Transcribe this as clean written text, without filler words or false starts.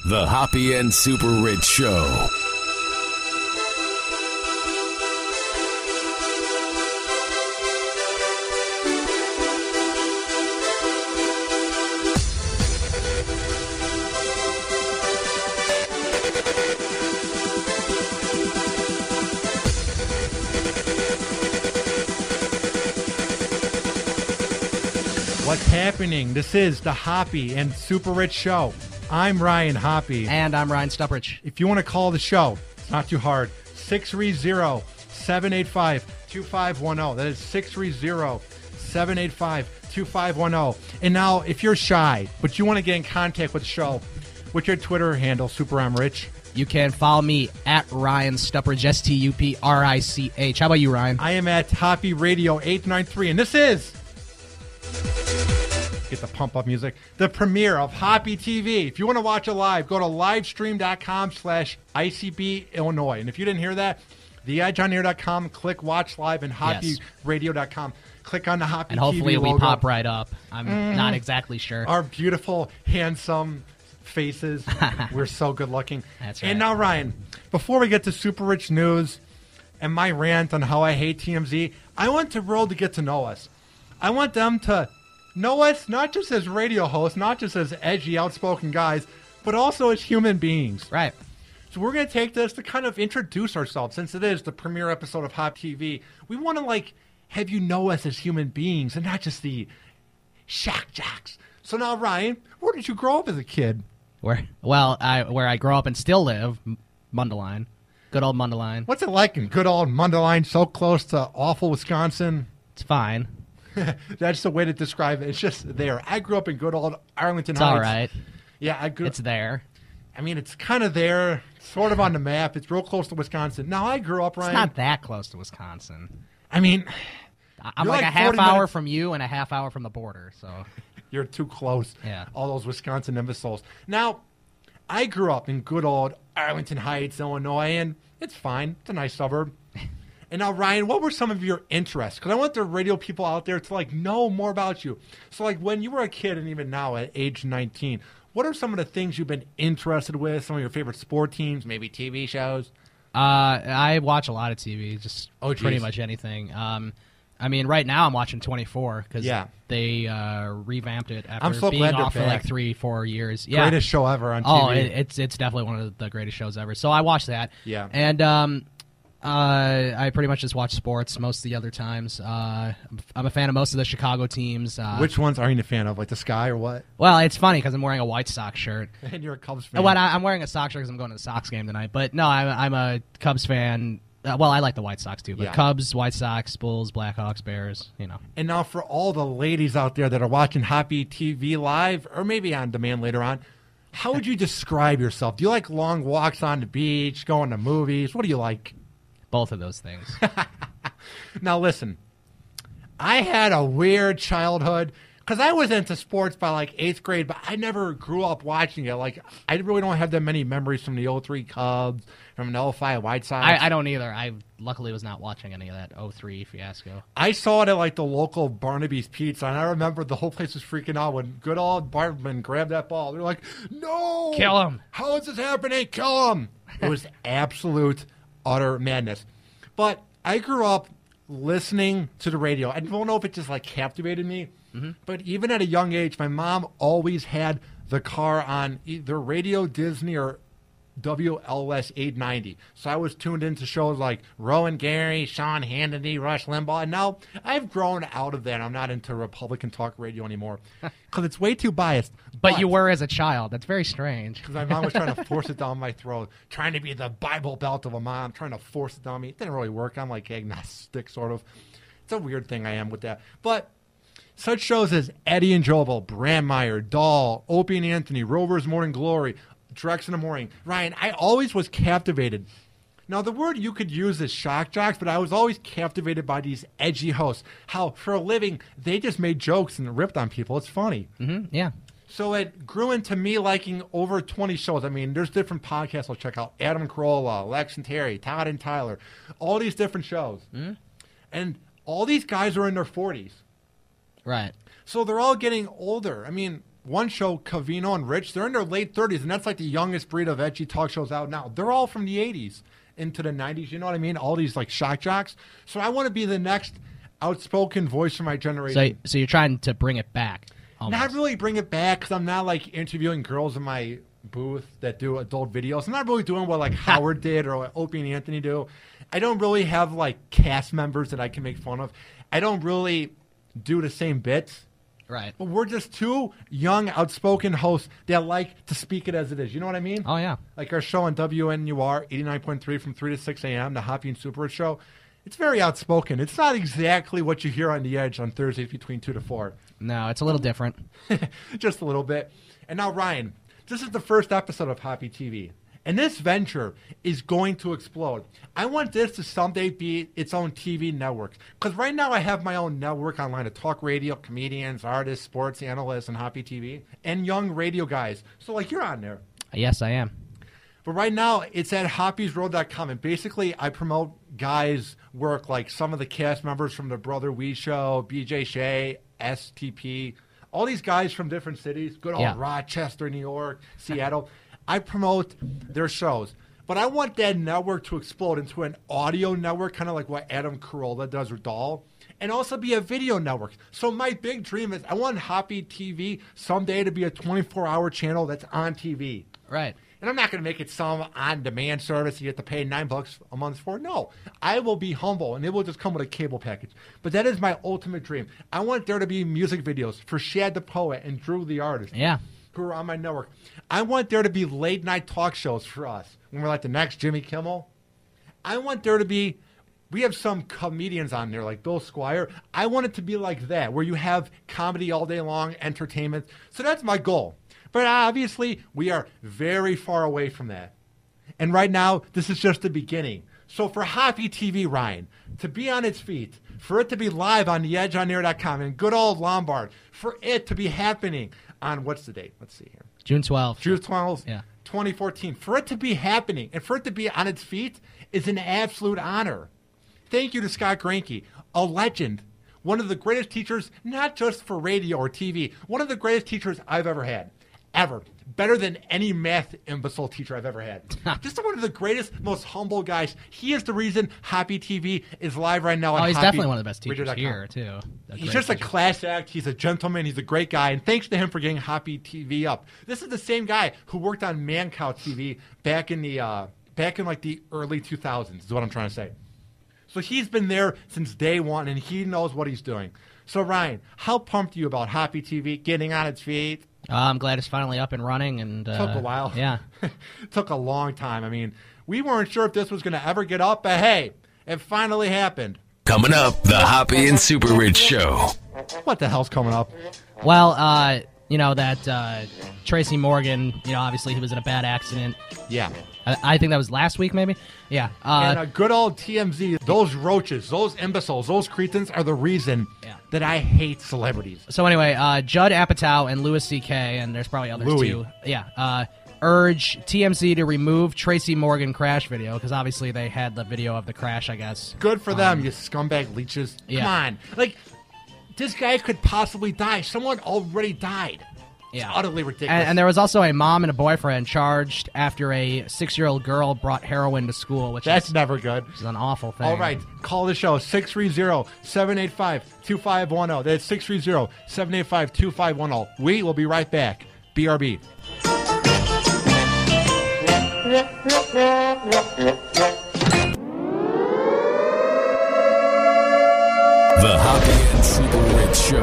The Hoppe and SuperRICH Show. What's happening? This is the Hoppe and SuperRICH Show. I'm Ryan Hoppe. And I'm Ryan SuperRICH. If you want to call the show, it's not too hard. 630-785-2510. That is 630-785-2510. And now, if you're shy, but you want to get in contact with the show, what's your Twitter handle, SuperRICH? You can follow me at Ryan SuperRICH, StuprICH. How about you, Ryan? I am at Hoppe Radio 893, and this is... Get the pump-up music. The premiere of HoppeTV. If you want to watch it live, go to livestream.com/ICB Illinois. And if you didn't hear that, theedgeonair.com, click Watch Live, and HoppeRadio.com. Click on the HoppeTV and hopefully logo. we pop right up. I'm not exactly sure. Our beautiful, handsome faces. We're so good-looking. That's right. And now, Ryan, before we get to SuperRICH News and my rant on how I hate TMZ, I want the world to get to know us. I want them to know us not just as radio hosts, not just as edgy, outspoken guys, but also as human beings. Right. So we're going to take this to kind of introduce ourselves. Since it is the premiere episode of HoppeTV, we want to, have you know us as human beings and not just the shock jocks. So now, Ryan, where did you grow up as a kid? Where I grew up and still live, Mundelein. Good old Mundelein. What's it like in good old Mundelein, so close to awful Wisconsin? It's fine. That's the way to describe it. It's just there. I grew up in good old Arlington It's Heights. all right. Yeah, It's there. I mean, it's kind of there, sort of on the map. It's real close to Wisconsin. Now, I grew up, Ryan. It's not that close to Wisconsin. I mean, I'm like a half hour from you and a half hour from the border, so. You're too close. Yeah. All those Wisconsin imbeciles. Now, I grew up in good old Arlington Heights, Illinois, and it's fine. It's a nice suburb. And now, Ryan, what were some of your interests? Because I want the radio people out there to, know more about you. So, when you were a kid and even now at age 19, what are some of the things you've been interested with? Some of your favorite sport teams, maybe TV shows? I watch a lot of TV, just pretty much anything. Right now I'm watching 24 because they revamped it after being off for 3-4 years. Yeah. Greatest show ever on TV. Oh, it's definitely one of the greatest shows ever. So I watch that. Yeah. And I pretty much just watch sports most of the other times. I'm a fan of most of the Chicago teams. Which ones are you a fan of, like the Sky or what? Well, it's funny because I'm wearing a White Sox shirt. And you're a Cubs fan. Well, I'm wearing a Sox shirt because I'm going to the Sox game tonight. But no, I'm a Cubs fan. Well, I like the White Sox too, but Cubs, White Sox, Bulls, Blackhawks, Bears, And now for all the ladies out there that are watching HoppeTV live or maybe on demand later on, how would you describe yourself? Do you like long walks on the beach, going to movies? What do you like? Both of those things. Now, listen, I had a weird childhood because I was into sports by 8th grade, but I never grew up watching it. I really don't have that many memories from the 03 Cubs, from the 05 White Sox. I don't either. I luckily was not watching any of that 03 fiasco. I saw it at the local Barnaby's Pizza, and I remember the whole place was freaking out when good old Bartman grabbed that ball. They're like, no! Kill him! How is this happening? Kill him! It was absolute utter madness. But I grew up listening to the radio. I don't know if it just captivated me, but even at a young age, my mom always had the car on either Radio Disney or WLS 890. So I was tuned into shows like Rowan Gary, Sean Hannity, Rush Limbaugh. And now I've grown out of that. I'm not into Republican talk radio anymore because it's way too biased. But you were as a child. That's very strange. Because my mom was trying to force it down my throat, trying to be the Bible Belt of a mom, trying to force it down me. It didn't really work. I'm agnostic, sort of. It's a weird thing I am with that. But such shows as Eddie and Jovel, Brandmeier, Dahl, Opie and Anthony, Rover's Morning Glory, Drex in the Morning. Ryan, I always was captivated. Now, the word you could use is shock jocks, but I was always captivated by these edgy hosts. How, for a living, they just made jokes and ripped on people. It's funny. Mm-hmm, yeah. So it grew into me liking over 20 shows. I mean, there's different podcasts I'll check out. Adam Carolla, Lex and Terry, Todd and Tyler. All these different shows. Mm-hmm. And all these guys are in their 40s. Right. So they're all getting older. I mean, one show, Covino and Rich, they're in their late 30s, and that's like the youngest breed of edgy talk shows out now. They're all from the 80s into the 90s, you know what I mean? All these like shock jocks. So I want to be the next outspoken voice for my generation. So you're trying to bring it back. Almost. Not really bring it back, because I'm not like interviewing girls in my booth that do adult videos. I'm not really doing what like Howard did or what Opie and Anthony do. I don't really have like cast members that I can make fun of. I don't really do the same bits. Right. But we're just two young, outspoken hosts that like to speak it as it is. You know what I mean? Oh, yeah. Like our show on WNUR 89.3 from 3 to 6 a.m., the Hoppe and SuperRICH show. It's very outspoken. It's not exactly what you hear on The Edge on Thursdays between 2 to 4. No, it's a little different. Just a little bit. And now, Ryan, this is the first episode of HoppeTV. And this venture is going to explode. I want this to someday be its own TV network. Because right now I have my own network online to talk radio, comedians, artists, sports analysts, and HoppeTV, and young radio guys. So, like, you're on there. Yes, I am. But right now, it's at hoppesroad.com. And basically, I promote guys' work, like some of the cast members from The Brother Wee Show, BJ Shea, STP, all these guys from different cities, good old Rochester, New York, Seattle. I promote their shows. But I want that network to explode into an audio network, kind of like what Adam Carolla does with Doll, and also be a video network. So my big dream is I want HoppeTV someday to be a 24-hour channel that's on TV. Right. And I'm not going to make it some on-demand service you have to pay $9 a month for. No, I will be humble, and it will just come with a cable package. But that is my ultimate dream. I want there to be music videos for Shad the Poet and Drew the Artist. Yeah. Who are on my network. I want there to be late-night talk shows for us when we're like the next Jimmy Kimmel. I want there to be, we have some comedians on there like Bill Squire. I want it to be like that, where you have comedy all day long, entertainment. So that's my goal. But obviously, we are very far away from that. And right now, this is just the beginning. So for HoppeTV, Ryan, to be on its feet, for it to be live on theedgeonair.com and good old Lombard, for it to be happening on, what's the date? Let's see here. June 12th. June 12th, yeah. 2014. For it to be happening and for it to be on its feet is an absolute honor. Thank you to Scott Granke, a legend, one of the greatest teachers, not just for radio or TV, one of the greatest teachers I've ever had. Ever. Better than any math imbecile teacher I've ever had. Just one of the greatest, most humble guys. He is the reason HoppeTV is live right now. He's definitely one of the best teachers here, too. He's just a class act. He's a gentleman. He's a great guy. And thanks to him for getting HoppeTV up. This is the same guy who worked on Man Cow TV back in like the early 2000s is what I'm trying to say. So he's been there since day one, and he knows what he's doing. So, Ryan, how pumped are you about HoppeTV getting on its feet? I'm glad it's finally up and running. And took a while. Yeah. It took a long time. I mean, we weren't sure if this was going to ever get up, but hey, it finally happened. Coming up, the Hoppe and SuperRICH Show. What the hell's coming up? Well, you know, that Tracy Morgan, you know, obviously he was in a bad accident. Yeah. I think that was last week, maybe? Yeah. And a good old TMZ, those roaches, those imbeciles, those cretins are the reason that I hate celebrities. So anyway, Judd Apatow and Louis C.K., and there's probably others too. Yeah. Urge TMZ to remove Tracy Morgan crash video, because obviously they had the video of the crash, I guess. Good for them, you scumbag leeches. Yeah. Come on. Like, this guy could possibly die. Someone already died. Yeah. It's utterly ridiculous. And there was also a mom and a boyfriend charged after a 6-year-old girl brought heroin to school, That's never good. Which is an awful thing. All right. Call the show, 630-785-2510. That's 630-785-2510. We will be right back. BRB. The Hoppe and SuperRICH Show.